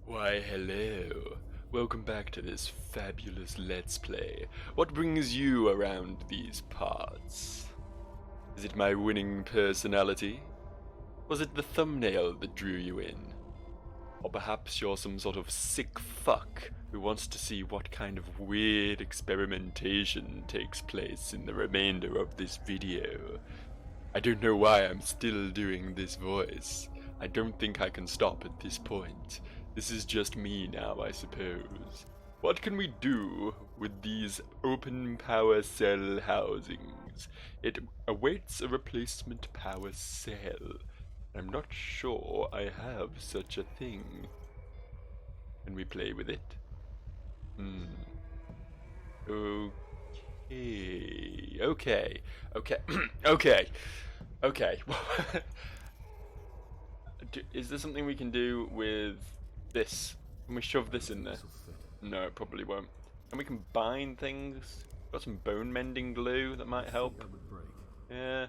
Why, hello. Welcome back to this fabulous Let's Play. What brings you around these parts? Is it my winning personality? Was it the thumbnail that drew you in? Or perhaps you're some sort of sick fuck who wants to see what kind of weird experimentation takes place in the remainder of this video. I don't know why I'm still doing this voice. I don't think I can stop at this point. This is just me now, I suppose. What can we do with these open power cell housings? It awaits a replacement power cell. I'm not sure I have such a thing. Can we play with it? Okay. Okay. Is there something we can do with this? Can we shove this in there? No, it probably won't. And we combine things. Got some bone mending glue that might help. Yeah.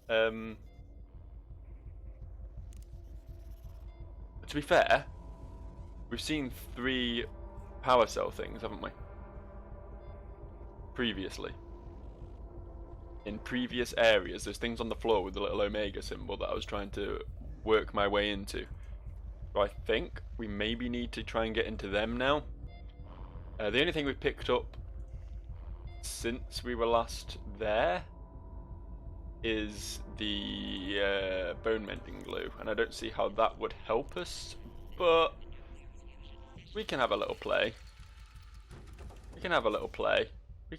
To be fair, we've seen 3 power cell things, haven't we? Previously. In previous areas, there's things on the floor with the little omega symbol that I was trying to work my way into. So I think we maybe need to try and get into them now. The only thing we've picked up since we were last there is the bone mending glue, and I don't see how that would help us, but we can have a little play. We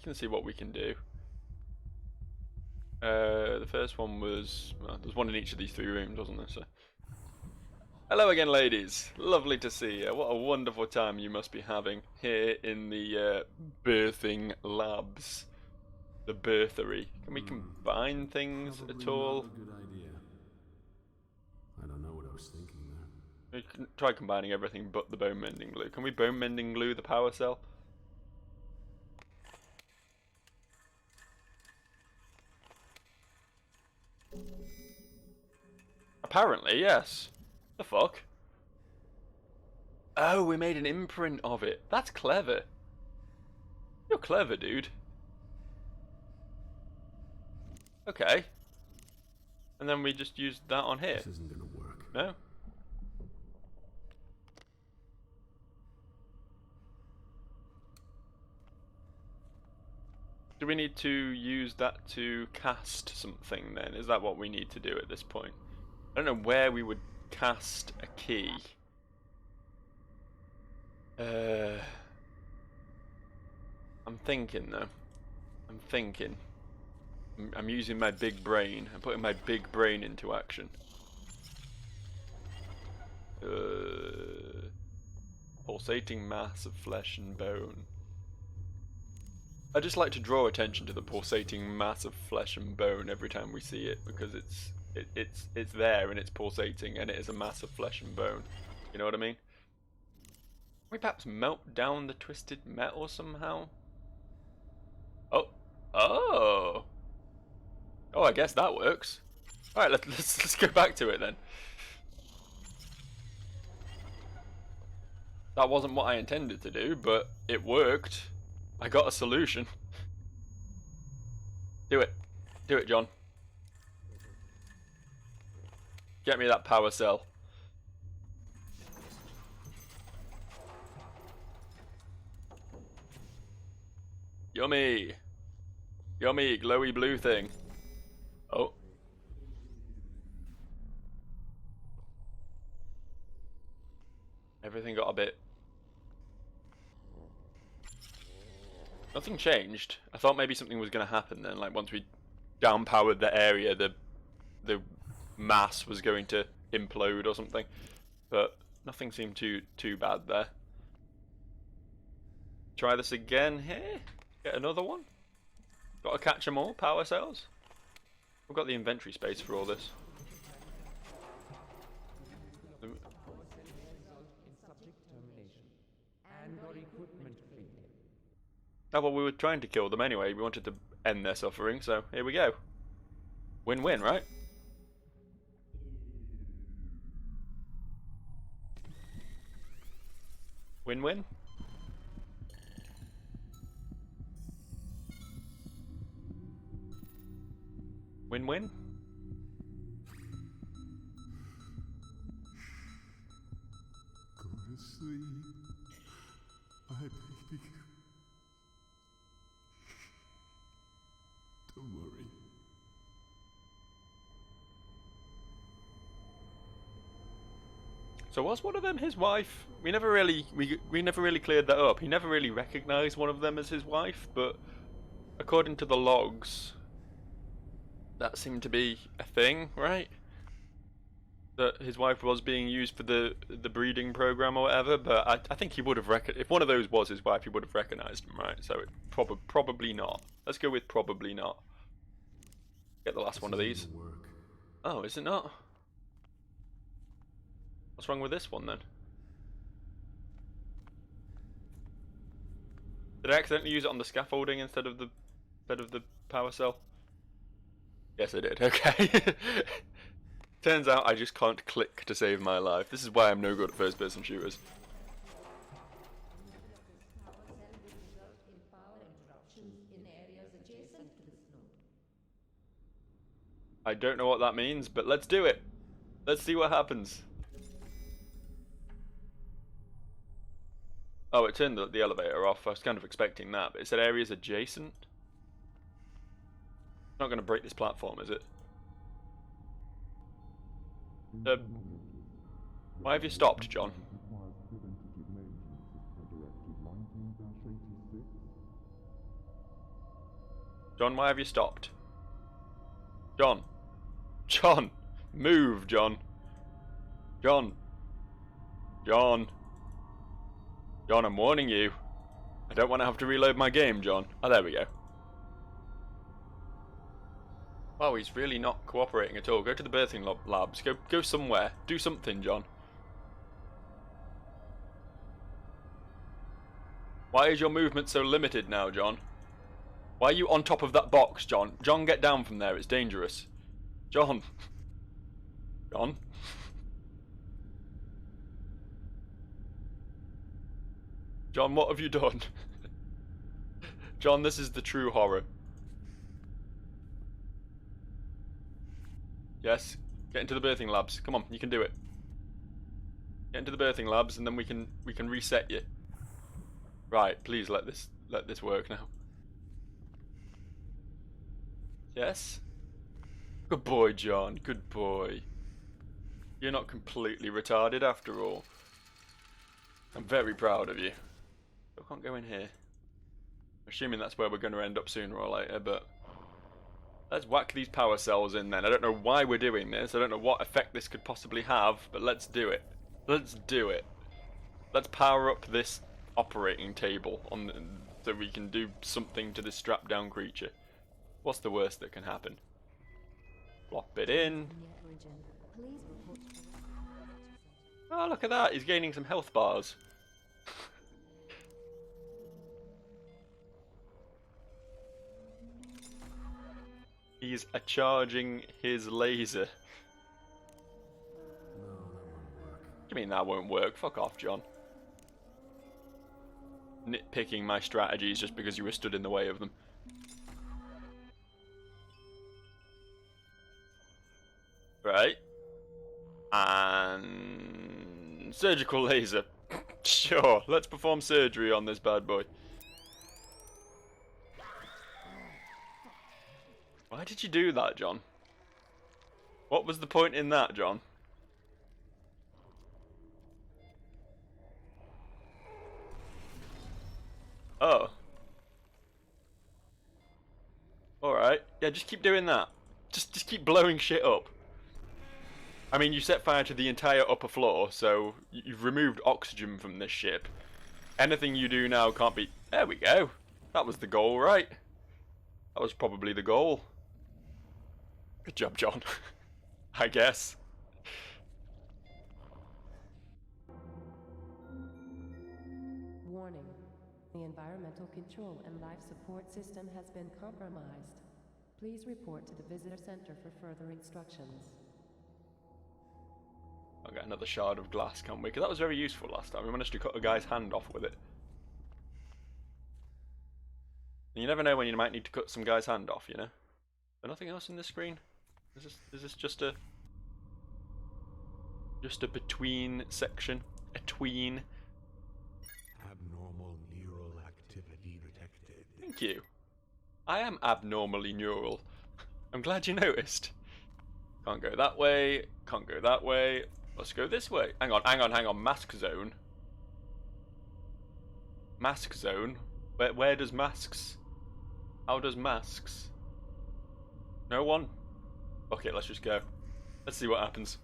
can see what we can do. The first one was, well, there's one in each of these 3 rooms, wasn't there? So, hello again, ladies. Lovely to see you. What a wonderful time you must be having here in the birthing labs, the birthery. Can we combine things at all? Good idea. I don't know what I was thinking there. We can try combining everything but the bone mending glue. Can we bone mending glue the power cell? Apparently, yes. The fuck? Oh, we made an imprint of it. That's clever. You're clever, dude. Okay. And then we just used that on here. This isn't gonna work. No? Do we need to use that to cast something then? Is that what we need to do at this point? I don't know where we would cast a key. I'm thinking though. I'm using my big brain. I'm putting my big brain into action. Pulsating mass of flesh and bone. I just like to draw attention to the pulsating mass of flesh and bone every time we see it, because it's there and it's pulsating and it is a mass of flesh and bone. You know what I mean? Can we perhaps melt down the twisted metal somehow? Oh, I guess that works. All right, let's go back to it then. That wasn't what I intended to do, but it worked. I got a solution. Do it, John. Get me that power cell. Yummy, glowy blue thing. Oh. Everything got a bit... Nothing changed. I thought maybe something was going to happen then, like once we downpowered the area, the mass was going to implode or something. But nothing seemed too bad there. Try this again here. Get another one. Got to catch them all, power cells. We've got the inventory space for all this. Oh, well, we were trying to kill them anyway. We wanted to end their suffering, so here we go. Win-win, right? Win-win? Win-win? Go to sleep. My baby. Don't worry. So was one of them his wife? We never really cleared that up. He never really recognized one of them as his wife, but according to the logs, that seemed to be a thing, right? That his wife was being used for the breeding program or whatever, but I think he would have if one of those was his wife, he would have recognized him, right? So it probably not. Let's go with probably not. Get the last one of these. Oh, is it not? What's wrong with this one then? Did I accidentally use it on the scaffolding instead of the power cell? Yes, I did. Okay. Turns out I just can't click to save my life. This is why I'm no good at first-person shooters. I don't know what that means, but let's do it. Let's see what happens. Oh, it turned the elevator off. I was kind of expecting that, but it said areas adjacent. It's not going to break this platform, is it? Why have you stopped, John? John, why have you stopped? John! John! Move, John! John! John! John, I'm warning you. I don't want to have to reload my game, John. Oh, there we go. Wow, he's really not cooperating at all. Go to the birthing labs. Go somewhere. Do something, John. Why is your movement so limited now, John? Why are you on top of that box, John? John, get down from there. It's dangerous. John. John. John, what have you done? John, this is the true horror. Yes, get into the birthing labs. Come on, you can do it. Get into the birthing labs, and then we can reset you. Right, please let this work now. Yes. Good boy, John. Good boy. You're not completely retarded after all. I'm very proud of you. I can't go in here. Assuming that's where we're going to end up sooner or later, but let's whack these power cells in then. I don't know why we're doing this. I don't know what effect this could possibly have, but let's do it. Let's do it. Let's power up this operating table so we can do something to this strapped down creature. What's the worst that can happen? Plop it in. Oh, look at that. He's gaining some health bars. He's charging his laser. No, that won't work. What do you mean that won't work? Fuck off, John. Nitpicking my strategies just because you were stood in the way of them. Right. And surgical laser. Sure, let's perform surgery on this bad boy. Why did you do that, John? What was the point in that, John? Oh. Alright. Yeah, just keep doing that. Just keep blowing shit up. I mean, you set fire to the entire upper floor, so you've removed oxygen from this ship. Anything you do now can't be... There we go. That was the goal, right? That was probably the goal. Good job, John. I guess. Warning. The environmental control and life support system has been compromised. Please report to the visitor center for further instructions. Can't get another shard of glass, can we? Because that was very useful last time. We managed to cut a guy's hand off with it. And you never know when you might need to cut some guy's hand off, you know? There's nothing else in this screen? Is this just a between section? A tween? Abnormal neural activity detected. Thank you. I am abnormally neural. I'm glad you noticed. Can't go that way. Can't go that way. Let's go this way. Hang on. Mask zone. Mask zone? Where does masks? How does masks? No one? Okay, let's just go. Let's see what happens.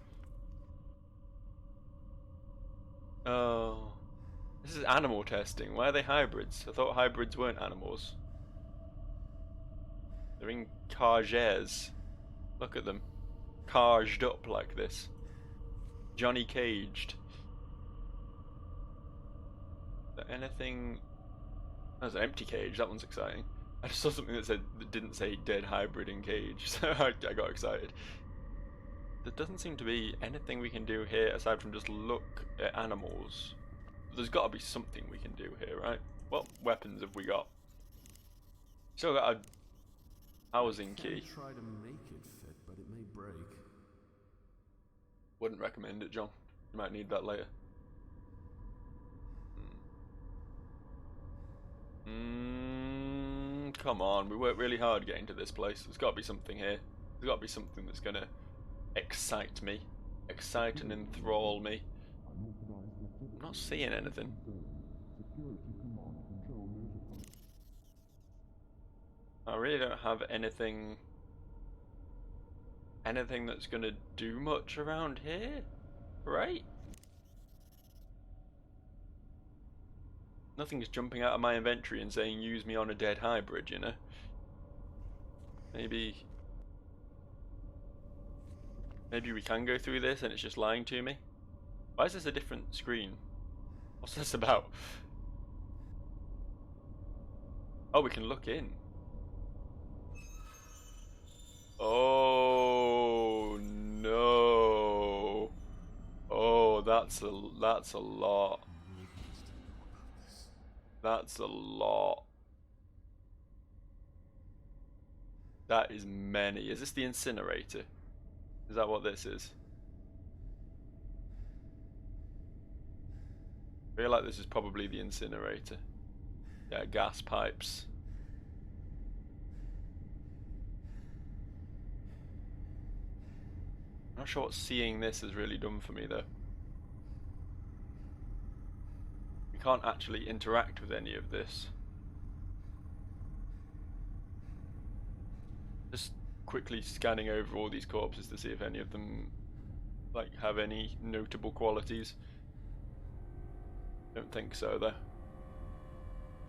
Oh. This is animal testing. Why are they hybrids? I thought hybrids weren't animals. They're in cages. Look at them. Caged up like this. Johnny Caged. Is there anything... That's an empty cage. That one's exciting. I just saw something that didn't say dead hybrid in cage, so I got excited. There doesn't seem to be anything we can do here aside from just look at animals. There's got to be something we can do here, right? What weapons have we got? Still got a housing key. Try to make it fit, but it may break. Wouldn't recommend it, John. You might need that later. Come on, we worked really hard getting to this place. There's got to be something here. There's got to be something that's gonna excite me, excite and enthrall me. I'm not seeing anything. I really don't have anything that's gonna do much around here, right? Nothing is jumping out of my inventory and saying use me on a dead hybrid, you know? Maybe we can go through this and it's just lying to me. Why is this a different screen? What's this about? Oh, we can look in. Oh no. Oh, that's a lot. That's a lot. That is many. Is this the incinerator? Is that what this is? I feel like this is probably the incinerator. Yeah, gas pipes. I'm not sure what seeing this has really done for me though. We can't actually interact with any of this. Just quickly scanning over all these corpses to see if any of them like have any notable qualities. Don't think so though.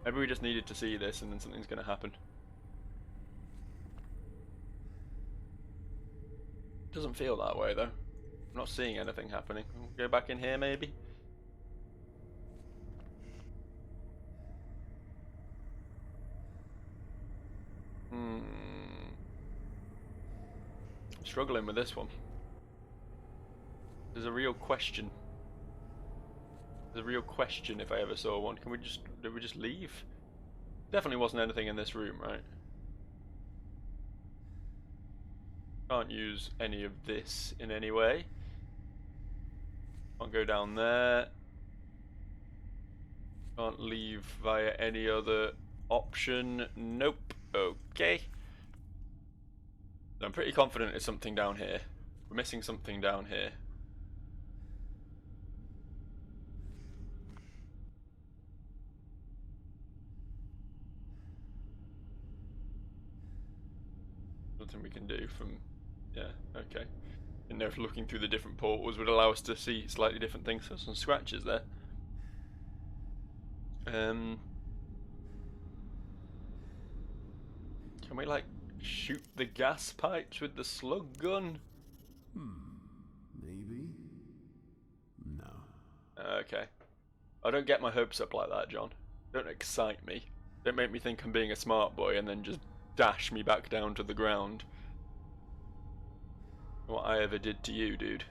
Maybe we just needed to see this and then something's gonna happen. Doesn't feel that way though. I'm not seeing anything happening. We'll go back in here maybe. Struggling with this one. There's a real question. There's a real question if I ever saw one. Did we just leave? Definitely wasn't anything in this room, right? Can't use any of this in any way. Can't go down there. Can't leave via any other option. Nope. Okay. I'm pretty confident it's something down here. We're missing something down here. Nothing we can do from... Yeah, okay. Didn't know if looking through the different portals would allow us to see slightly different things. There's some scratches there. Can we like shoot the gas pipes with the slug gun? Maybe? No. Okay. I don't get my hopes up like that, John. Don't excite me. Don't make me think I'm being a smart boy and then just dash me back down to the ground. What I ever did to you, dude.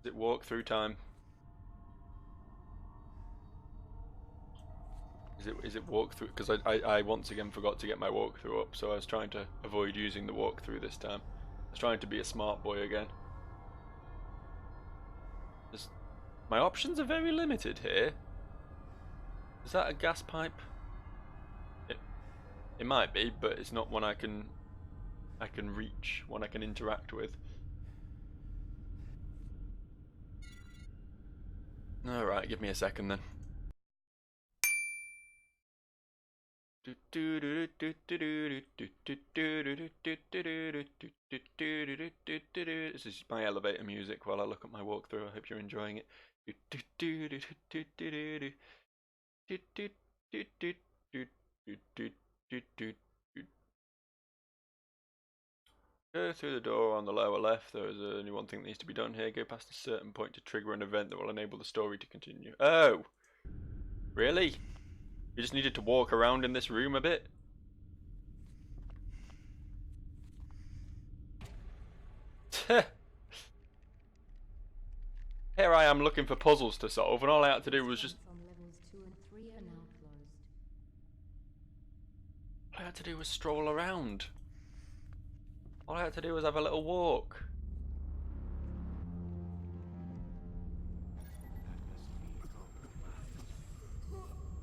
Is it walkthrough time? Is it walkthrough? Because I once again forgot to get my walkthrough up, so I was trying to avoid using the walkthrough this time. I was trying to be a smart boy again. My options are very limited here. Is that a gas pipe? It might be, but it's not one I can reach, one I can interact with. Alright, give me a second then. This is my elevator music while I look at my walkthrough. I hope you're enjoying it. Go through the door on the lower left. There is only one thing that needs to be done here. Go past a certain point to trigger an event that will enable the story to continue. Oh! Really? You just needed to walk around in this room a bit? Here I am looking for puzzles to solve, and all I had to do was just... All I had to do was stroll around. All I had to do was have a little walk.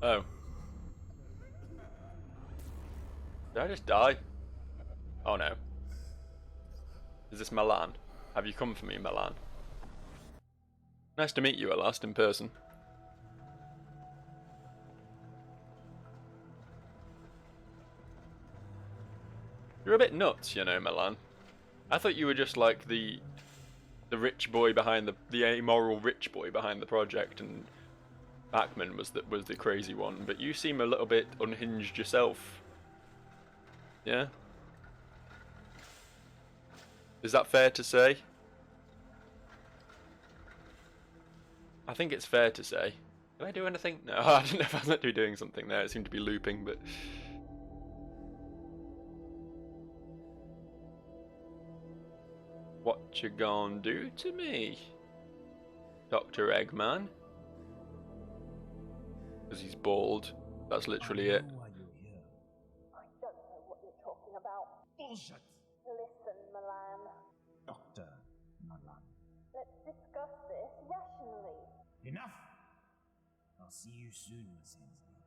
Oh. Did I just die? Oh no. Is this Milan? Have you come for me, Milan? Nice to meet you at last in person. You're a bit nuts, you know, Milan. I thought you were just like the rich boy behind the amoral rich boy behind the project, and Eggman was the crazy one. But you seem a little bit unhinged yourself. Yeah. Is that fair to say? I think it's fair to say. Did I do anything? No, I didn't know if I was meant to be doing something there. It seemed to be looping, but... What you gonna do to me, Dr. Eggman? Because he's bald. That's literally it. I don't know what you're talking about. Bullshit! Listen, Milan. Dr. Malan. Let's discuss this rationally. Enough! I'll see you soon, Mackenzie.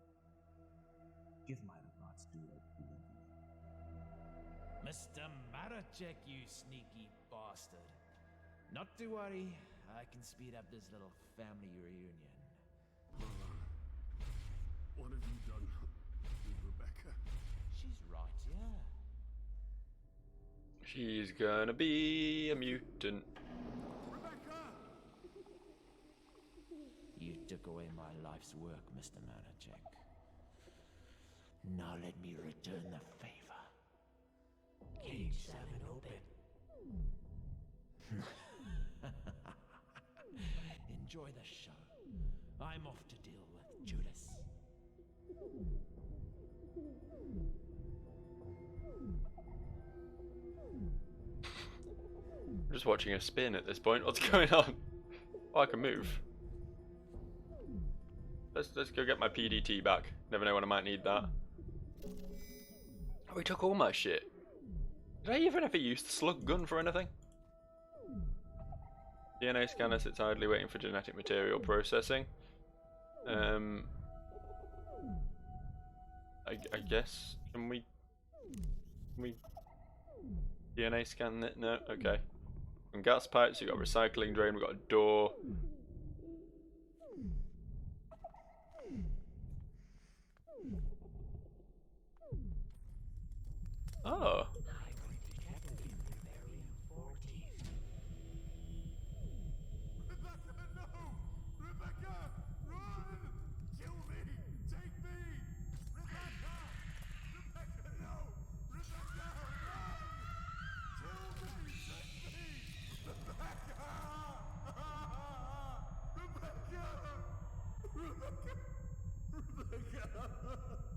Give my regards to Eggman. Mr. Marachek, you sneaky bastard. Not to worry, I can speed up this little family reunion. What have you done with Rebecca? She's right, yeah. She's gonna be a mutant. Rebecca! You took away my life's work, Mr. Marachek. Now let me return the favor. Cage 7 open. Enjoy the show. I'm off to deal with Judas. I'm just watching a spin at this point. What's going on? Oh, I can move. Let's go get my PDT back. Never know when I might need that. Oh, he took all my shit. Did I even ever use the slug gun for anything? DNA scanner sits idly waiting for genetic material processing. I guess, can we DNA scan it? No, okay. And gas pipes, you got a recycling drain, we got a door. Oh. Rebecca, no! Rebecca, run! Kill me! Take me! Rebecca! Rebecca, no! Rebecca, run! Kill me! Take me! Rebecca! Rebecca! Rebecca! Rebecca!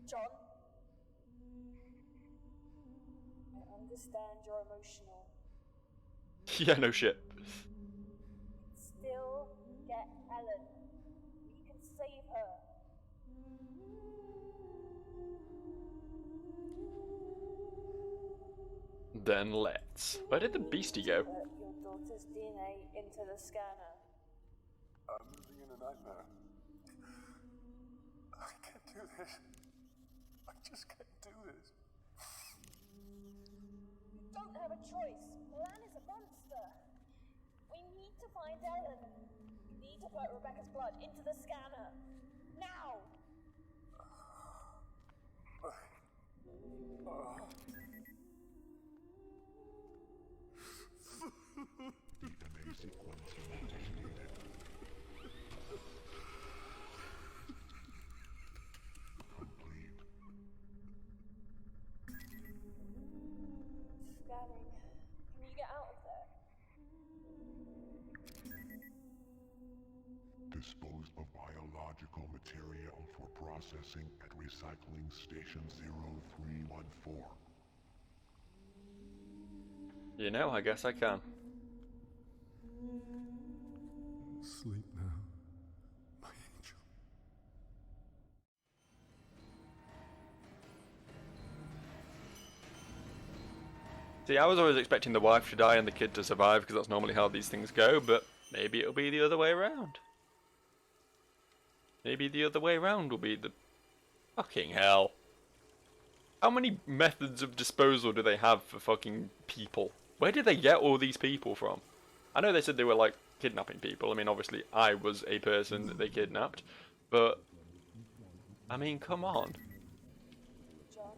John, I understand you're emotional. Yeah, no shit. Still get Ellen. We can save her. Then let's. Where did the beastie go? Put your daughter's DNA into the scanner. I'm living in a nightmare. I can't do this. I just can't do this. You don't have a choice. Milan is a monster. We need to find Ellen. You need to put Rebecca's blood into the scanner. Now! Scanning. Can you get out of there? Disposed of biological material for processing at recycling station 0314. You know, I guess I can. Sleep now, my angel. See, I was always expecting the wife to die and the kid to survive because that's normally how these things go, but maybe it'll be the other way around. Maybe the other way around will be the... Fucking hell. How many methods of disposal do they have for fucking people? Where did they get all these people from? I know they said they were, like, kidnapping people. I mean, obviously, I was a person that they kidnapped. But, I mean, come on. John?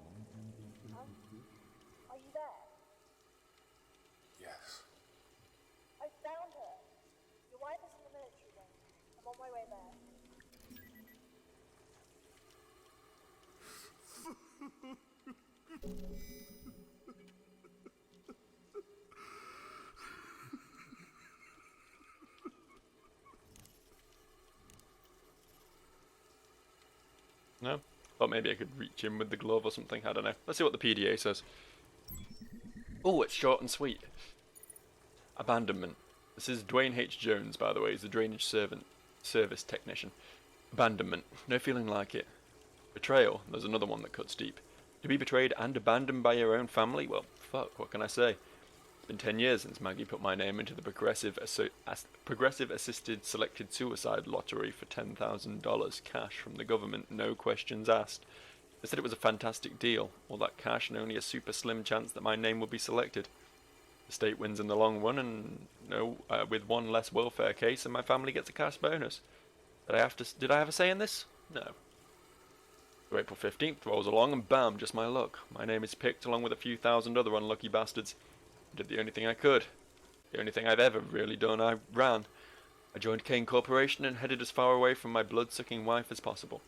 Huh? Are you there? Yes. I found her. Your wife is in the military wing. I'm on my way there. No? Thought maybe I could reach him with the glove or something. I don't know. Let's see what the PDA says. Oh, it's short and sweet. Abandonment. This is Duane Jones, by the way. He's the drainage service technician. Abandonment. No feeling like it. Betrayal. There's another one that cuts deep. To be betrayed and abandoned by your own family? Well, fuck, what can I say? It's been 10 years since Maggie put my name into the Progressive Assisted Selected Suicide Lottery for $10,000 cash from the government, no questions asked. They said it was a fantastic deal, all that cash and only a super slim chance that my name would be selected. The state wins in the long run, and with one less welfare case, and my family gets a cash bonus. Did I have a say in this? No. So April 15th rolls along, and bam, just my luck. My name is picked along with a few thousand other unlucky bastards. I did the only thing I could. The only thing I've ever really done. I ran. I joined Kane Corporation and headed as far away from my blood-sucking wife as possible.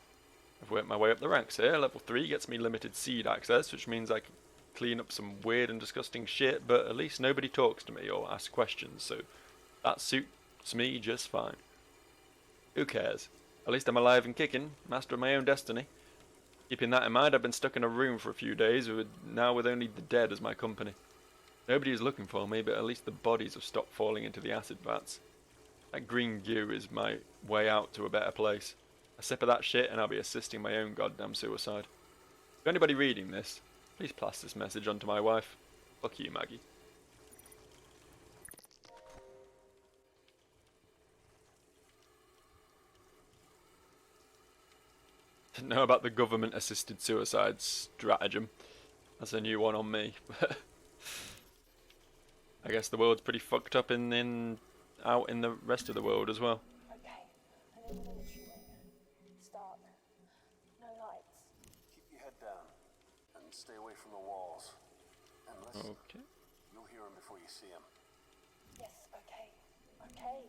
I've worked my way up the ranks here. Level 3 gets me limited seed access, which means I can clean up some weird and disgusting shit, but at least nobody talks to me or asks questions, so that suits me just fine. Who cares? At least I'm alive and kicking, master of my own destiny. Keeping that in mind, I've been stuck in a room for a few days, now with only the dead as my company. Nobody is looking for me, but at least the bodies have stopped falling into the acid vats. That green goo is my way out to a better place. A sip of that shit and I'll be assisting my own goddamn suicide. If anybody reading this, please pass this message on to my wife. Fuck you, Maggie. Didn't know about the government-assisted suicide stratagem. That's a new one on me. I guess the world's pretty fucked up out in the rest of the world as well. Okay, I'm in the military wing. It's dark. No lights. Keep your head down and stay away from the walls. And listen, Okay. you'll hear him before you see him. Yes, okay. Okay.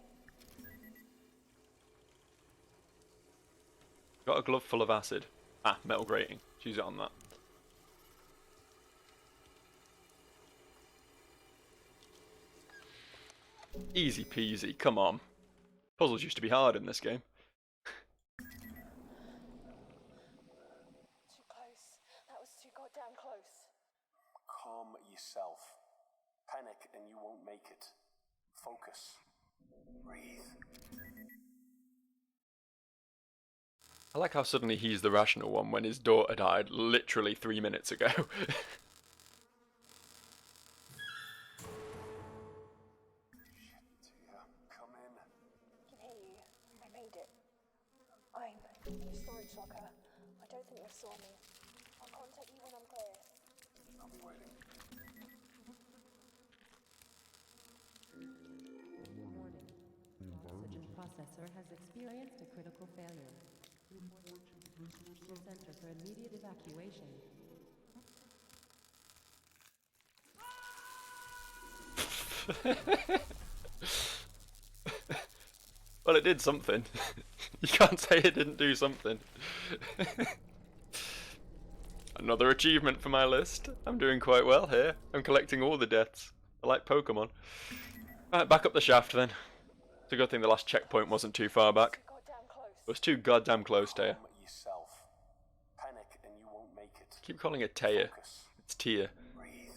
Got a glove full of acid. Ah, metal grating. Use it on that. Easy peasy, come on. Puzzles used to be hard in this game. Too close. goddamn close. Calm yourself. Panic and you won't make it. Focus. Breathe. I like how suddenly he's the rational one when his daughter died literally 3 minutes ago. Shit, Tia, come in. I can hear you. I made it. I'm in a storage locker. I don't think they saw me. I'll contact you when I'm clear. I'll be waiting. Warning. Oxygen processor has experienced a critical failure. Center for immediate evacuation. Well, it did something. You can't say it didn't do something. Another achievement for my list. I'm doing quite well here. I'm collecting all the deaths. I like Pokemon. Right, back up the shaft then. It's a good thing the last checkpoint wasn't too far back. Goddamn close. It was too goddamn close, Taya. Calm yourself. Panic and you won't make it. Keep calling it Taya. Focus. It's Tia. Breathe.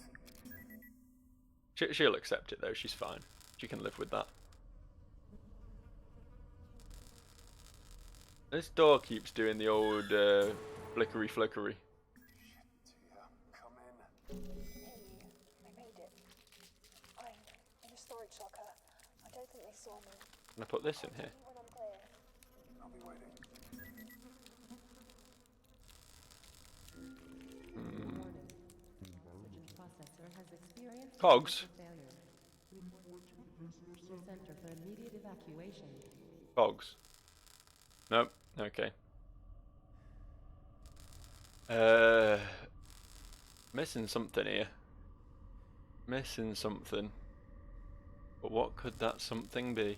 She'll accept it though, she's fine. She can live with that. This door keeps doing the old flickery flickery. Shit, Tia, come in. I can hear you. I made it. I'm in a storage locker. I don't think they saw me. Can I put this in here? Contact you when I'm clear. I'll be waiting. Warning. Oxygen processor has experienced Cogs. a failure. Center for immediate evacuation. Cogs. Nope. Okay. Missing something here. Missing something. But what could that something be?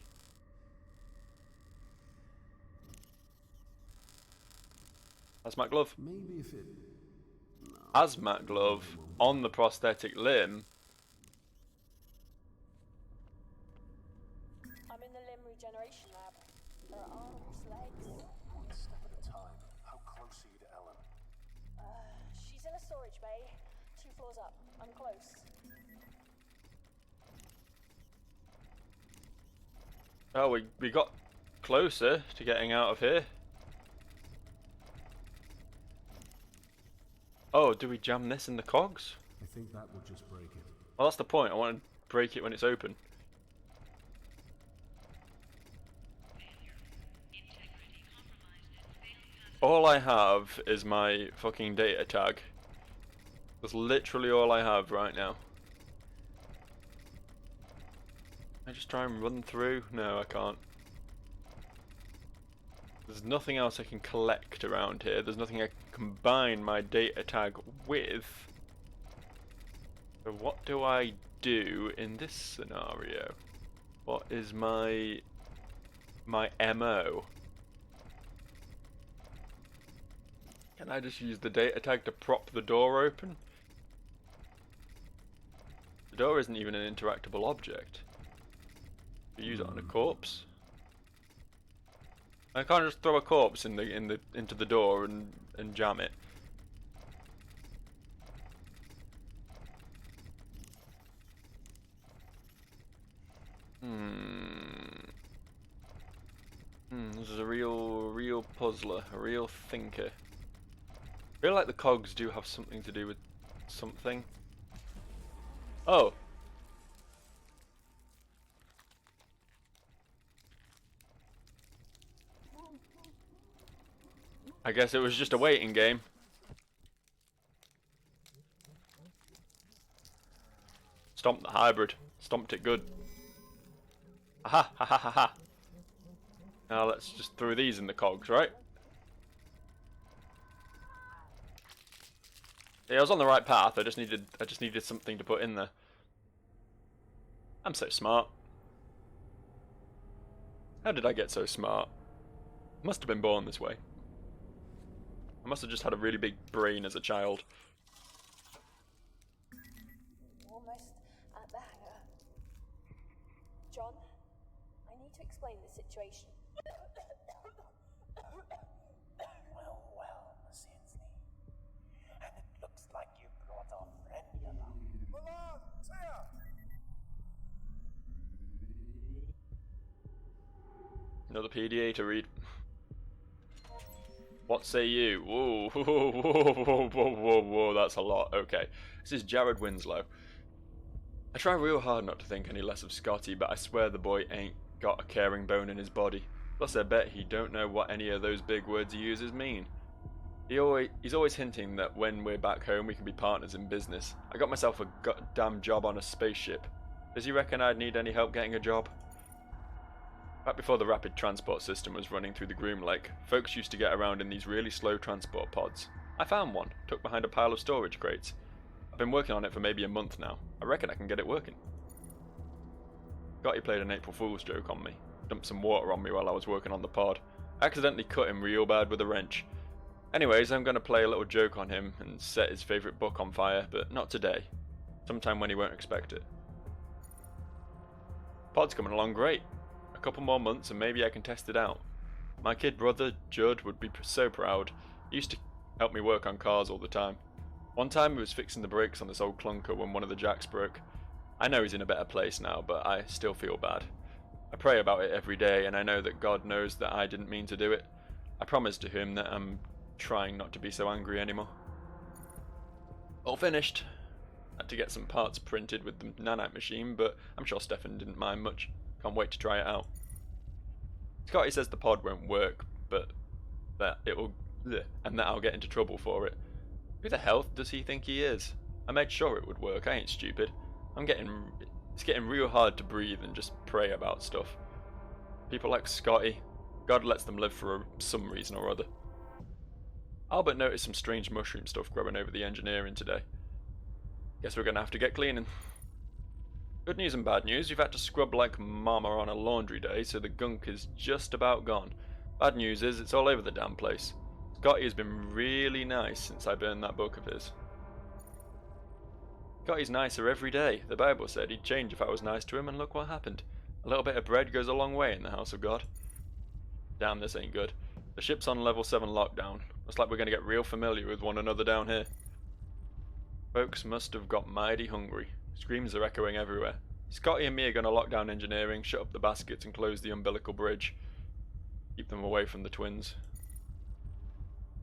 Hazmat glove. Maybe if it... Hazmat glove on the prosthetic limb. I'm in the limb regeneration lab. There are arms, legs. One step at a time. How close are you to Ellen? She's in a storage bay. 2 floors up. I'm close. Oh, we got closer to getting out of here. Oh, do we jam this in the cogs? I think that would just break it. Well, that's the point. I want to break it when it's open. All I have is my fucking data tag. That's literally all I have right now. Can I just try and run through? No, I can't. There's nothing else I can collect around here. There's nothing I can combine my data tag with. So what do I do in this scenario? What is my MO? Can I just use the data tag to prop the door open? The door isn't even an interactable object. You use it on a corpse. I can't just throw a corpse into the door and jam it. This is a real puzzler, a real thinker. I feel like the cogs do have something to do with something. Oh. I guess it was just a waiting game. Stomped the hybrid. Stomped it good. Aha! Ha ha ha ha! Now let's just throw these in the cogs, right? Yeah, I was on the right path. I just needed something to put in there. I'm so smart. How did I get so smart? Must have been born this way. I must have just had a really big brain as a child. Almost at the hangar. John, I need to explain the situation. Well, Mackenzie. And it looks like Another PDA to read. What say you? Whoa, whoa, whoa, whoa, whoa, whoa, whoa, that's a lot. Okay, this is Jared Winslow. I try real hard not to think any less of Scotty, but I swear the boy ain't got a caring bone in his body. Plus I bet he don't know what any of those big words he uses mean. He's always hinting that when we're back home we can be partners in business. I got myself a goddamn job on a spaceship. Does he reckon I'd need any help getting a job? Back before the rapid transport system was running through the Groom Lake, folks used to get around in these really slow transport pods. I found one, tucked behind a pile of storage crates. I've been working on it for maybe a month now. I reckon I can get it working. Scotty played an April Fool's joke on me. Dumped some water on me while I was working on the pod. I accidentally cut him real bad with a wrench. Anyways, I'm going to play a little joke on him and set his favourite book on fire, but not today. Sometime when he won't expect it. Pod's coming along great. A couple more months and maybe I can test it out. My kid brother, Judd, would be so proud. He used to help me work on cars all the time. One time he was fixing the brakes on this old clunker when one of the jacks broke. I know he's in a better place now, but I still feel bad. I pray about it every day and I know that God knows that I didn't mean to do it. I promised to him that I'm trying not to be so angry anymore. All finished. Had to get some parts printed with the nanite machine, but I'm sure Stefan didn't mind much. Can't wait to try it out. Scotty says the pod won't work, but that it'll, and that I'll get into trouble for it. Who the hell does he think he is? I made sure it would work. I ain't stupid. It's getting real hard to breathe and just pray about stuff. People like Scotty, God lets them live for some reason or other. Albert noticed some strange mushroom stuff growing over the engineering today. Guess we're gonna have to get cleaning. Good news and bad news, we've had to scrub like mama on a laundry day, so the gunk is just about gone. Bad news is it's all over the damn place. Scotty has been really nice since I burned that book of his. Scotty's nicer every day. The Bible said he'd change if I was nice to him, and look what happened. A little bit of bread goes a long way in the house of God. Damn, this ain't good. The ship's on level 7 lockdown. Looks like we're gonna get real familiar with one another down here. Folks must have got mighty hungry. Screams are echoing everywhere. Scotty and me are gonna lock down engineering, shut up the baskets and close the umbilical bridge. Keep them away from the twins.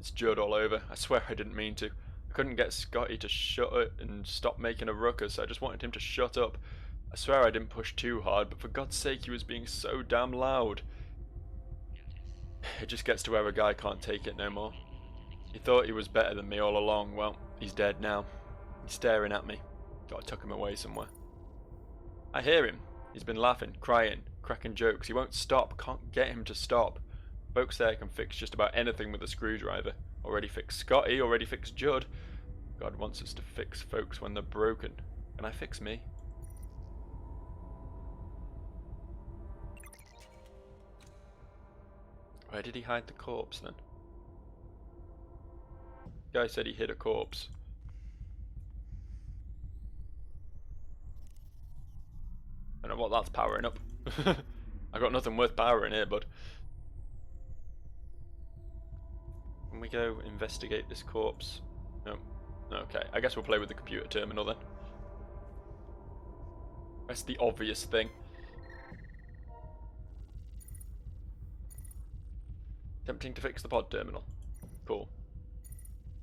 It's Judd all over. I swear I didn't mean to. I couldn't get Scotty to shut it and stop making a ruckus. I just wanted him to shut up. I swear I didn't push too hard, but for God's sake he was being so damn loud. It just gets to where a guy can't take it no more. He thought he was better than me all along. Well, he's dead now. He's staring at me. Gotta tuck him away somewhere. I hear him. He's been laughing, crying, cracking jokes. He won't stop. Can't get him to stop. Folks there can fix just about anything with a screwdriver. Already fixed Scotty, already fixed Judd. God wants us to fix folks when they're broken. Can I fix me? Where did he hide the corpse then? Guy said he hid a corpse. I don't know what that's powering up. I got nothing worth powering here, bud. Can we go investigate this corpse? No. Okay, I guess we'll play with the computer terminal then. That's the obvious thing. Attempting to fix the pod terminal. Cool.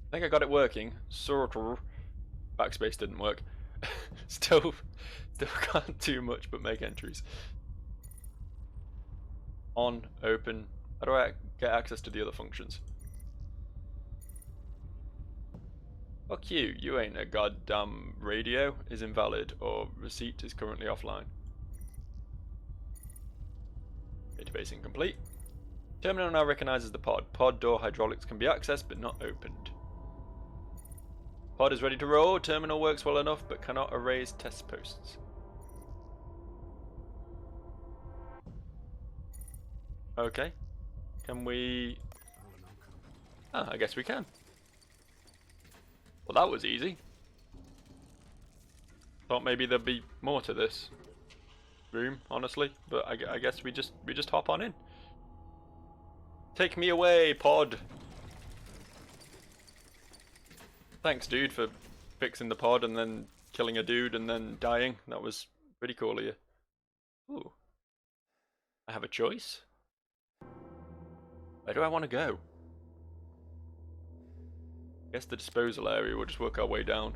I think I got it working. Sort of. Backspace didn't work. Still can't do much but make entries. On, open. How do I get access to the other functions? Fuck you, you ain't a goddamn radio is invalid or receipt is currently offline. Database incomplete. Terminal now recognizes the pod. Pod door hydraulics can be accessed but not opened. Pod is ready to roll. Terminal works well enough but cannot erase test posts. Okay. Can we... Ah, I guess we can. Well, that was easy. Thought maybe there'd be more to this room, honestly, but I guess we just hop on in. Take me away, pod. Thanks, dude, for fixing the pod and then killing a dude and then dying. That was pretty cool of you. Ooh. I have a choice. Where do I want to go? I guess the disposal area, we'll just work our way down.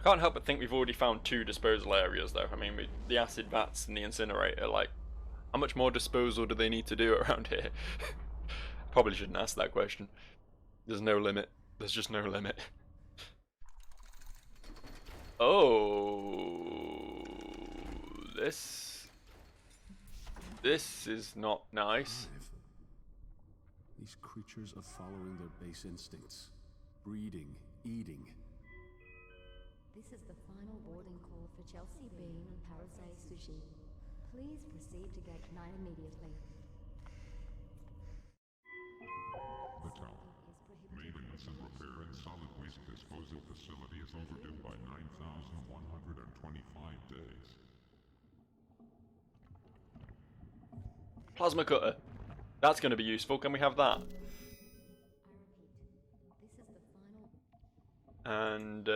I can't help but think we've already found 2 disposal areas though. I mean, the acid vats and the incinerator, like, how much more disposal do they need to do around here? Probably shouldn't ask that question. There's no limit. There's just no limit. Oh, this is not nice. These creatures are following their base instincts. Breeding, eating. This is the final boarding call for Chelsea Bean and Parasei Sushi. Please proceed to gate 9 immediately. Patel, maintenance and repair in solid waste disposal facility is overdue by 9,125 days. Plasma cutter. That's going to be useful. Can we have that? And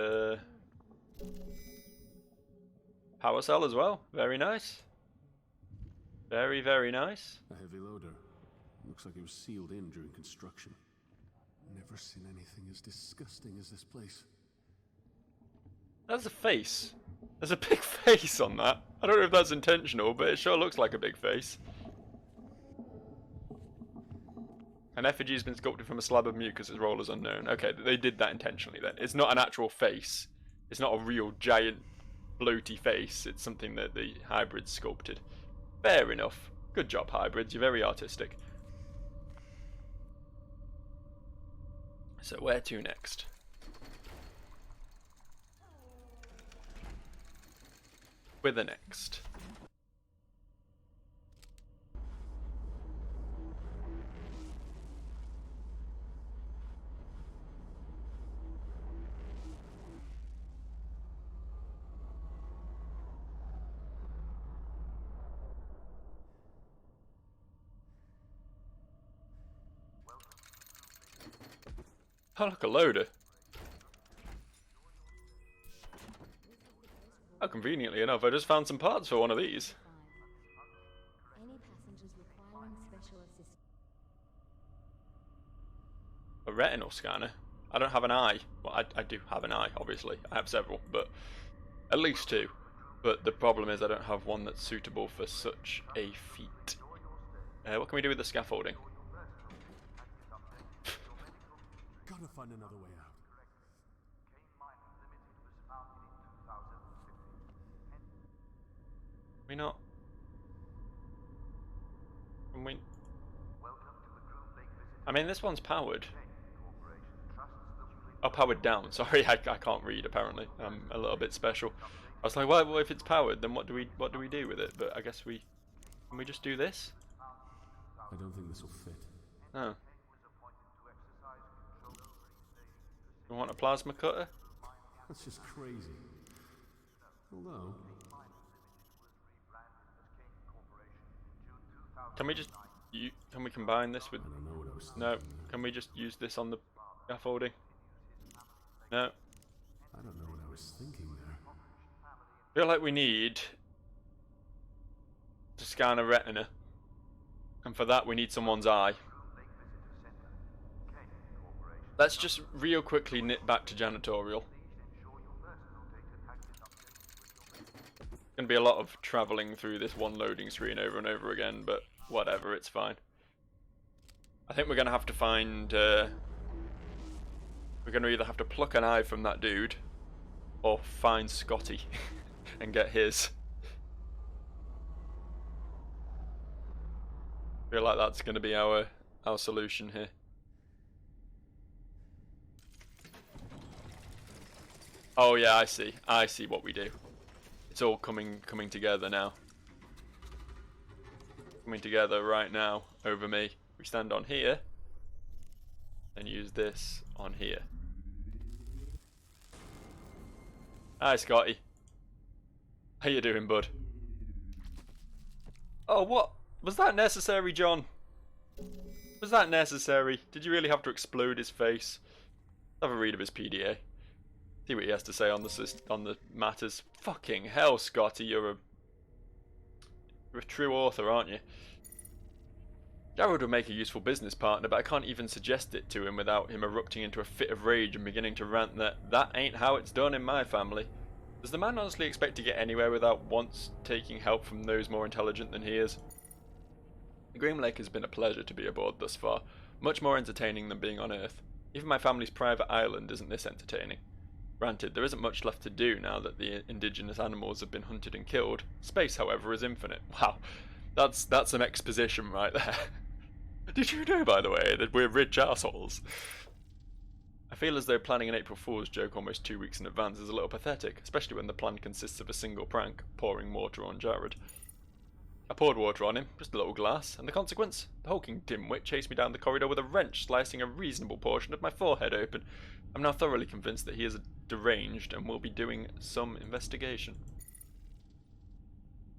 power cell as well. Very nice. Very, very nice. A heavy loader. Looks like it was sealed in during construction. Never seen anything as disgusting as this place. That's a face. There's a big face on that. I don't know if that's intentional, but it sure looks like a big face. An effigy has been sculpted from a slab of mucus. Its role is unknown. Okay, they did that intentionally then. It's not an actual face. It's not a real giant bloaty face. It's something that the hybrids sculpted. Fair enough. Good job, hybrids. You're very artistic. So where to next? Whither next? Oh, look, a loader. Oh, conveniently enough, I just found some parts for one of these. Any passengers requiring special assistance. A retinal scanner? I don't have an eye. Well, I do have an eye, obviously. I have several, but at least 2. But the problem is I don't have one that's suitable for such a feat. What can we do with the scaffolding? Gotta find another way out. We not? Can we? I mean, this one's powered. Oh, powered down. Sorry, I can't read. Apparently, I'm a little bit special. I was like, well, if it's powered, then what do we do with it? But I guess can we just do this? I don't think this will fit. Oh. You want a plasma cutter? That's just crazy. Hello. Can we just can we combine this with? I don't know what I was thinking No. there. Can we just use this on the scaffolding? No. I don't know what I was thinking there. I feel like we need to scan a retina, and for that we need someone's eye. Let's just real quickly nip back to janitorial. Gonna be a lot of travelling through this one loading screen over and over again, but whatever, it's fine. I think we're gonna have to find. We're gonna either have to pluck an eye from that dude, or find Scotty and get his. I feel like that's gonna be our solution here. Oh yeah, I see what we do. It's all coming together now. Coming together right now over me. We stand on here and use this on here. Hi Scotty. How you doing, bud? Oh, what? Was that necessary, John? Was that necessary? Did you really have to explode his face? Have a read of his PDA. See what he has to say on the matters. Fucking hell, Scotty, you're a true author, aren't you? Jared would make a useful business partner, but I can't even suggest it to him without him erupting into a fit of rage and beginning to rant that ain't how it's done in my family. Does the man honestly expect to get anywhere without once taking help from those more intelligent than he is? The Green Lake has been a pleasure to be aboard thus far, much more entertaining than being on Earth. Even my family's private island isn't this entertaining. Granted, there isn't much left to do now that the indigenous animals have been hunted and killed. Space, however, is infinite. Wow, that's some exposition right there. Did you know, by the way, that we're rich assholes? I feel as though planning an April Fool's joke almost 2 weeks in advance is a little pathetic, especially when the plan consists of a single prank, pouring water on Jared. I poured water on him, just a little glass, and the consequence? The hulking dimwit chased me down the corridor with a wrench, slicing a reasonable portion of my forehead open. I'm now thoroughly convinced that he is deranged and will be doing some investigation.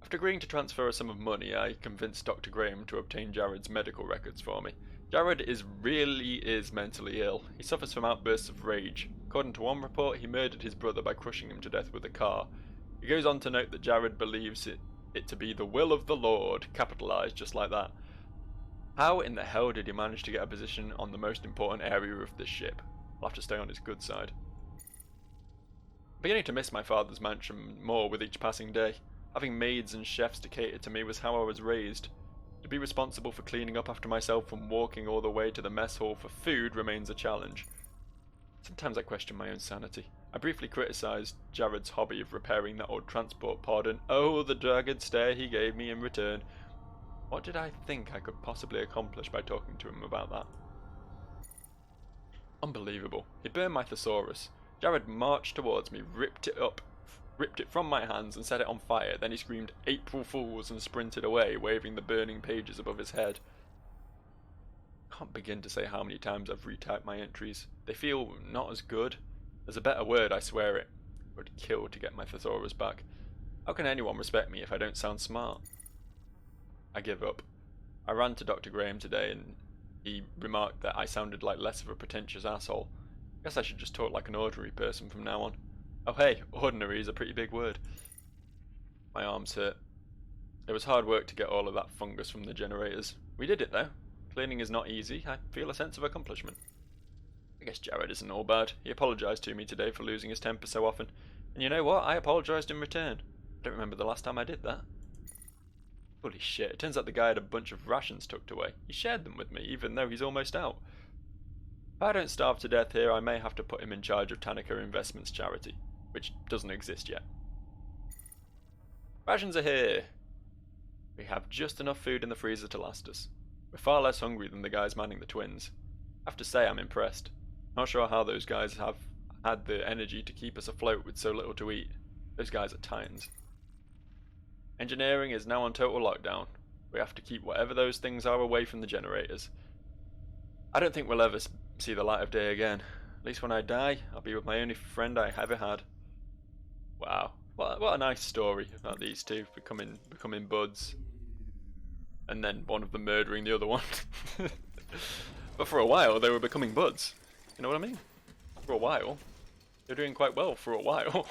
After agreeing to transfer a sum of money, I convinced Dr. Graham to obtain Jared's medical records for me. Jared really is mentally ill. He suffers from outbursts of rage. According to one report, he murdered his brother by crushing him to death with a car. He goes on to note that Jared believes it to be the will of the Lord, capitalized just like that. How in the hell did he manage to get a position on the most important area of this ship? I'll have to stay on his good side. I'm beginning to miss my father's mansion more with each passing day. Having maids and chefs to cater to me was how I was raised. To be responsible for cleaning up after myself and walking all the way to the mess hall for food remains a challenge. Sometimes I question my own sanity. I briefly criticised Jared's hobby of repairing that old transport pod, and oh, the dogged stare he gave me in return. What did I think I could possibly accomplish by talking to him about that? Unbelievable. He burned my thesaurus. Jared marched towards me, ripped it from my hands and set it on fire. Then he screamed, "April Fools," and sprinted away, waving the burning pages above his head. I can't begin to say how many times I've retyped my entries. They feel not as good. There's a better word, I swear it. I would kill to get my thesaurus back. How can anyone respect me if I don't sound smart? I give up. I ran to Dr. Graham today and he remarked that I sounded like less of a pretentious asshole. Guess I should just talk like an ordinary person from now on. Oh hey, ordinary is a pretty big word. My arms hurt. It was hard work to get all of that fungus from the generators. We did it though. Cleaning is not easy. I feel a sense of accomplishment. I guess Jared isn't all bad. He apologised to me today for losing his temper so often. And you know what? I apologised in return. I don't remember the last time I did that. Holy shit, it turns out the guy had a bunch of rations tucked away. He shared them with me, even though he's almost out. If I don't starve to death here, I may have to put him in charge of Tanaka Investments charity, which doesn't exist yet. Rations are here. We have just enough food in the freezer to last us. We're far less hungry than the guys manning the twins. I have to say I'm impressed. Not sure how those guys have had the energy to keep us afloat with so little to eat. Those guys are titans. Engineering is now on total lockdown. We have to keep whatever those things are away from the generators. I don't think we'll ever see the light of day again. At least when I die, I'll be with my only friend I ever had. Wow, what a nice story about these two becoming buds. And then one of them murdering the other one. But for a while, they were becoming buds. You know what I mean? For a while. They're doing quite well for a while.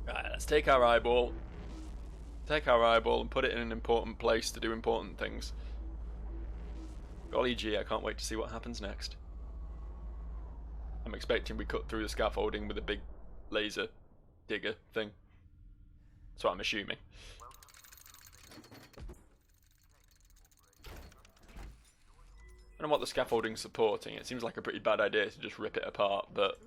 Right, let's take our eyeball. Take our eyeball and put it in an important place to do important things. Golly gee, I can't wait to see what happens next. I'm expecting we cut through the scaffolding with a big laser digger thing. That's what I'm assuming. I don't know what the scaffolding's supporting. It seems like a pretty bad idea to just rip it apart, but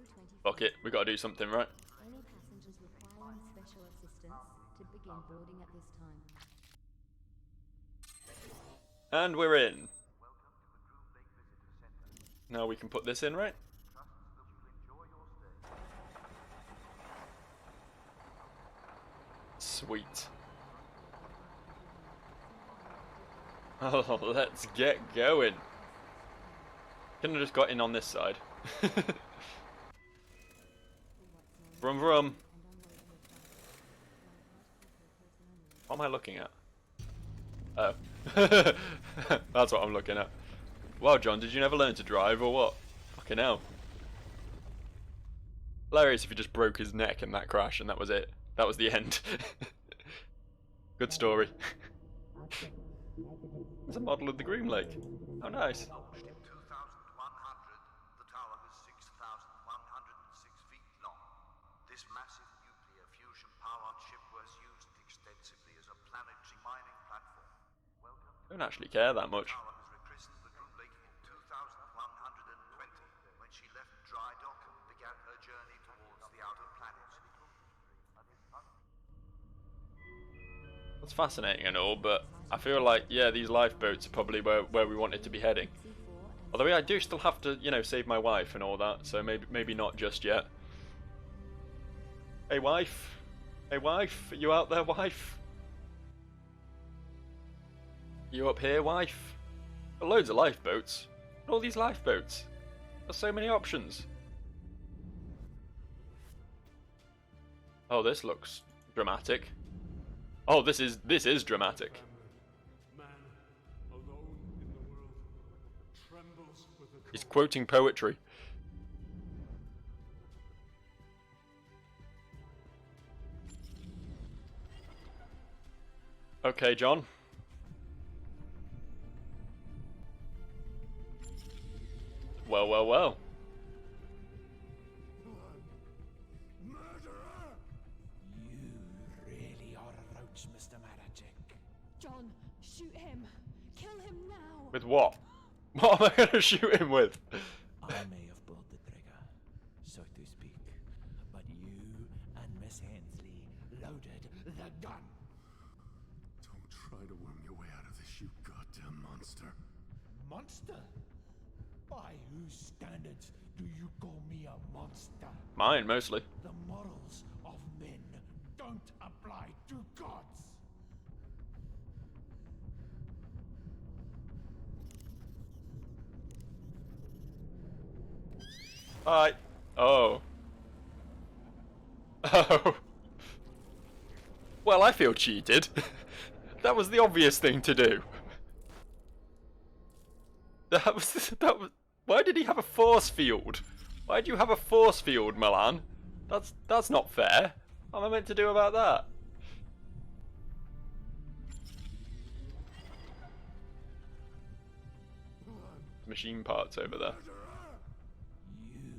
fuck it, we gotta do something, right? Any passengers requiring special assistance to begin boarding at this time. And we're in. Now we can put this in, right? Sweet. Oh, let's get going. Couldn't have just got in on this side. Vroom vroom. What am I looking at? Oh. That's what I'm looking at. Wow, John, did you never learn to drive or what? Fucking hell. Hilarious if he just broke his neck in that crash and that was it. That was the end. Good story. It's a model of the Groom Lake. How nice. Launched in 2100, the tower is 6,106 feet long. This massive nuclear fusion-powered ship was used extensively as a planetary mining platform. Welcome. I don't actually care that much. The tower was rechristened the Groom Lake in 2120 when she left dry dock and began her journey towards the outer planets. That's fascinating and all, but I feel like, yeah, these lifeboats are probably where we want it to be heading. Although I do still have to, you know, save my wife and all that, so maybe not just yet. Hey wife! Hey wife! Are you out there, wife? You up here, wife? Got loads of lifeboats. All these lifeboats. There's so many options. Oh, this looks dramatic. Oh, this is dramatic. Man alone in the world trembles with the He's quoting poetry. Okay, John. Well, well, well. You really are a roach, Mr. Maracek. John, shoot him. Kill him now. With what? What am I going to shoot him with? I may have pulled the trigger, so to speak, but you and Miss Hensley loaded the gun. Don't try to worm your way out of this, you goddamn monster. Monster? By whose standards do you call me a monster? Mine, mostly. The morals of men don't apply to gods. Hi. Oh. Oh. Well, I feel cheated. That was the obvious thing to do. That was. Why did he have a force field? Why do you have a force field, Milan? That's not fair. What am I meant to do about that? Machine parts over there. You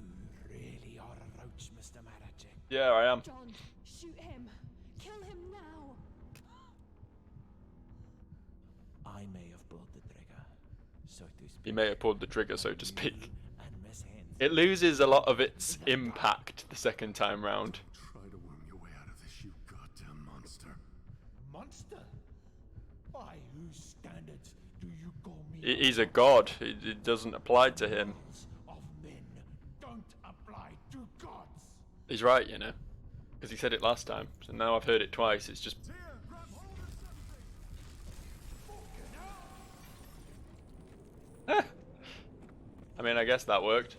really are a roach, Mr. Maracek. Yeah, I am. John, shoot him. Kill him now. I may have pulled the trigger, so to speak. He may have pulled the trigger, so to speak. And Miss Hensley. It loses a lot of its impact the second time round. Try to worm your way out of this, you goddamn monster. Monster? By whose standards do you call me? He's a god. It doesn't apply to him. Of men don't apply to gods. He's right, you know, because he said it last time. So now I've heard it twice. It's just. I mean, I guess that worked.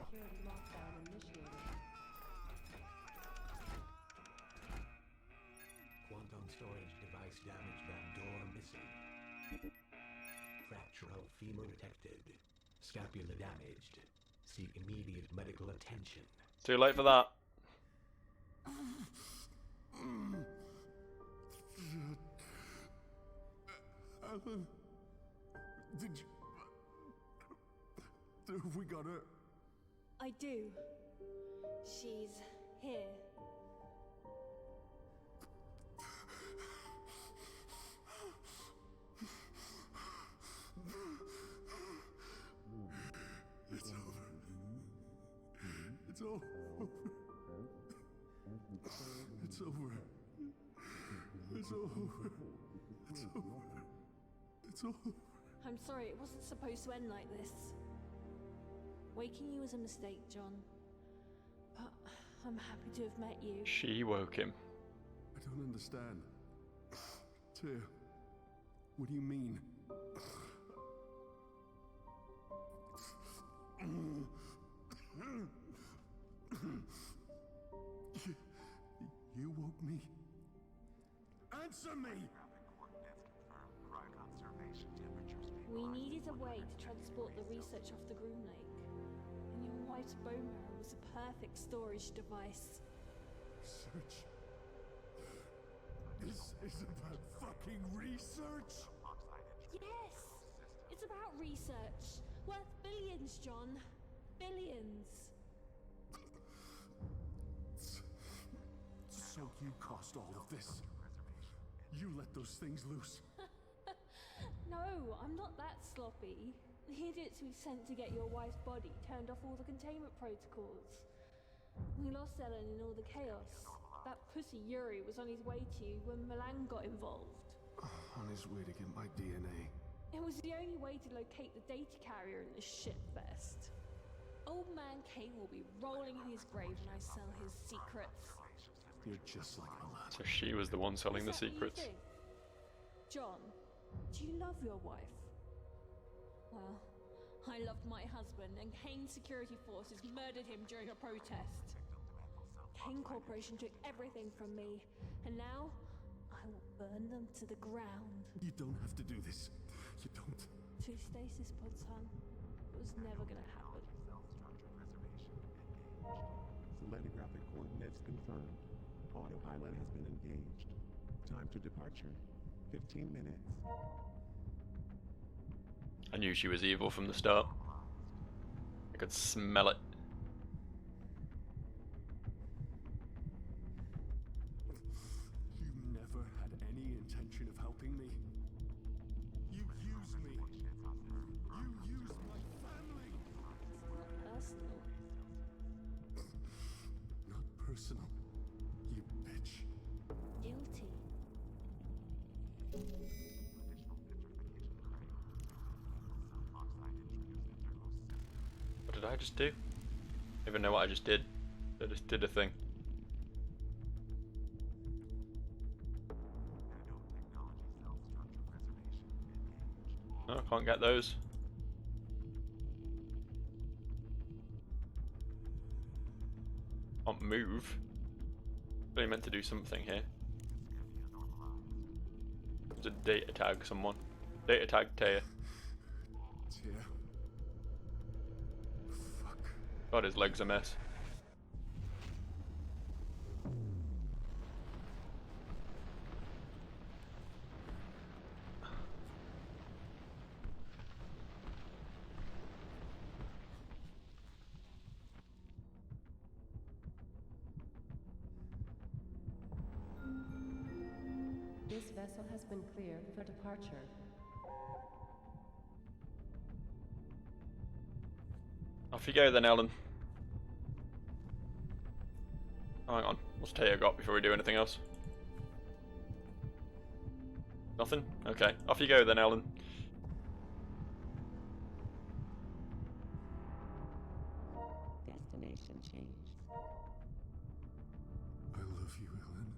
Security lockdown initiated. Quantum storage device damaged and door missing. Fractural femur detected. Scapula damaged. Seek immediate medical attention. Too late for that. Alan, did you... Have we got her? I do. She's here. It's over. It's over. It's over. It's over. It's over. It's over. I'm sorry, it wasn't supposed to end like this. Waking you was a mistake, John. But I'm happy to have met you. She woke him. I don't understand. Tear, what do you mean? You woke me? Answer me! We needed a way to transport the research off the Groom Lake. And your white bone marrow was a perfect storage device. Research? This is about fucking research? Yes! It's about research. Worth billions, John. Billions. So you caused all of this? You let those things loose? No, I'm not that sloppy. The idiots we sent to get your wife's body turned off all the containment protocols. We lost Ellen in all the chaos. That pussy Yuri was on his way to you when Milan got involved. On his way to get my DNA. It was the only way to locate the data carrier in this shitfest. Old man Kane will be rolling in his grave when I sell his secrets. You're just like Milan. So she was the one selling the Is that what you secrets. think? John, do you love your wife? Well, I loved my husband, and Kane's security forces murdered him during a protest. Kane Corporation took everything from me, and now I will burn them to the ground. You don't have to do this. You don't. Two stasis pods, hon. It was never gonna happen. Selenographic coordinates confirmed. Autopilot has been engaged. Time to departure. 15 minutes. I knew she was evil from the start. I could smell it. You never had any intention of helping me. You used me. You used my family. Personal. Not personal. You bitch. Guilty. What did I just do? I don't even know what I just did. I just did a thing. No, I can't get those. Can't move. Really meant to do something here. There's a data tag, someone. Data tag Taya. Tia. Fuck. God, his leg's a mess. This vessel has been cleared for departure. Off you go then, Ellen. Oh, hang on. What's Taya got before we do anything else? Nothing? Okay. Off you go then, Ellen. Destination changed. I love you, Ellen.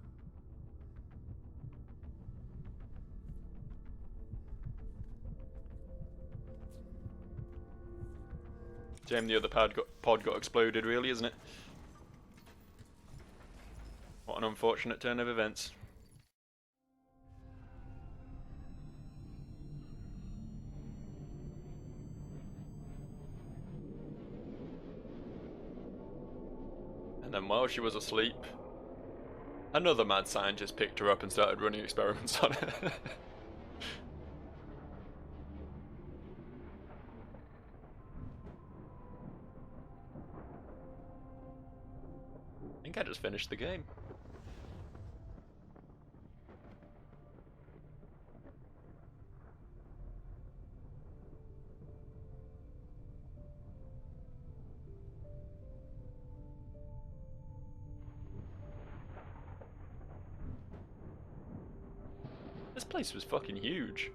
Shame the other pod got exploded, really, isn't it? What an unfortunate turn of events. And then while she was asleep, another mad scientist picked her up and started running experiments on her. I think I just finished the game. This place was fucking huge.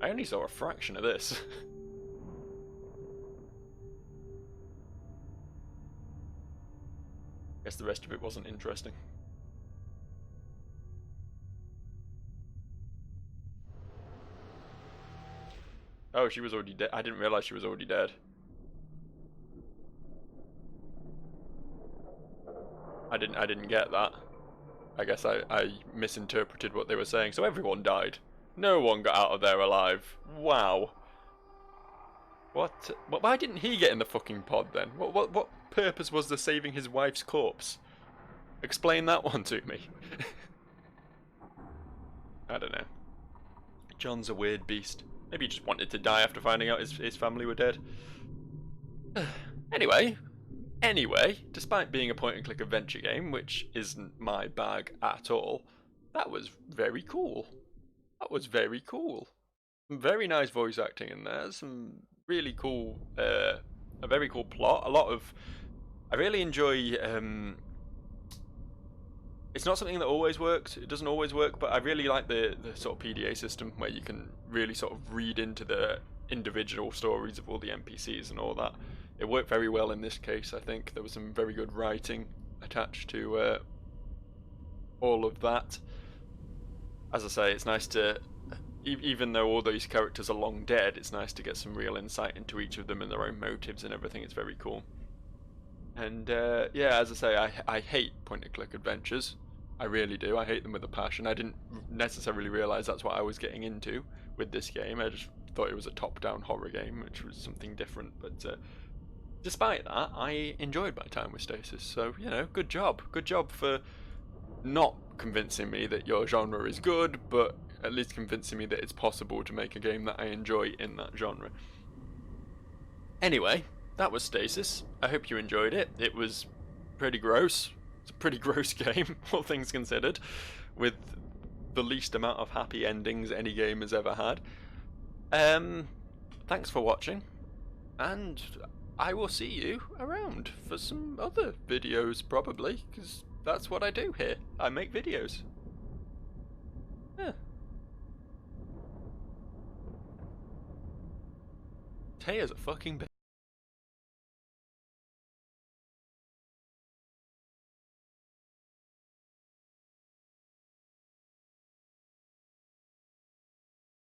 I only saw a fraction of this. Guess the rest of it wasn't interesting. Oh, she was already dead. I didn't realize she was already dead. I didn't get that. I guess I misinterpreted what they were saying. So everyone died. No one got out of there alive. Wow. What? Why didn't he get in the fucking pod then? What purpose was there saving his wife's corpse? Explain that one to me. I don't know. John's a weird beast. Maybe he just wanted to die after finding out his family were dead. Anyway, despite being a point-and-click adventure game, which isn't my bag at all, that was very cool. That was very cool. Some very nice voice acting in there. Some really cool, a very cool plot. A lot of, I really enjoy. It's not something that always works. It doesn't always work, but I really like the sort of PDA system where you can really sort of read into the individual stories of all the NPCs and all that. It worked very well in this case. I think there was some very good writing attached to all of that. As I say, it's nice to, even though all those characters are long dead, it's nice to get some real insight into each of them and their own motives and everything. It's very cool. And yeah, as I say, I hate point-and-click adventures. I really do. I hate them with a passion. I didn't necessarily realise that's what I was getting into with this game. I just thought it was a top-down horror game, which was something different. But despite that, I enjoyed my time with Stasis. So, you know, good job. Good job for not convincing me that your genre is good, but at least convincing me that it's possible to make a game that I enjoy in that genre. Anyway, that was Stasis. I hope you enjoyed it. It was pretty gross. It's a pretty gross game, all things considered, with the least amount of happy endings any game has ever had. Thanks for watching, and I will see you around for some other videos, probably, because that's what I do here. I make videos. Yeah. Taya's a fucking bitch.